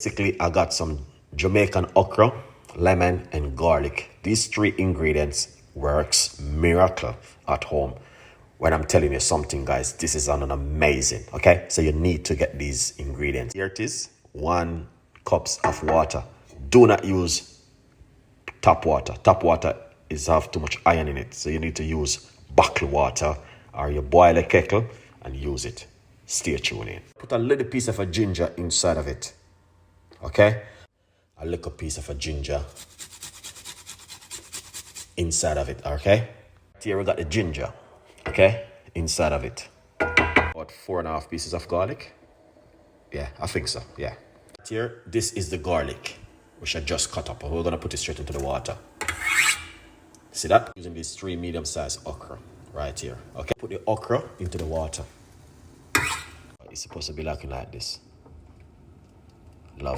Basically, I got some Jamaican okra, lemon, and garlic. These three ingredients works miracle at home. When I'm telling you something, guys, this is an amazing, okay? So you need to get these ingredients. Here it is, 1 cups of water. Do not use tap water. Tap water is have too much iron in it. So you need to use bottled water, or you boil a kettle and use it. Stay tuned in. Put a little piece of a ginger inside of it. Okay? A little piece of a ginger inside of it, okay? Here we got the ginger, okay? Inside of it. About 4.5 pieces of garlic. Yeah, I think so, yeah. Here, this is the garlic, which I just cut up. We're gonna put it straight into the water. See that? Using these 3 medium-sized okra right here, okay? Put the okra into the water. It's supposed to be looking like this.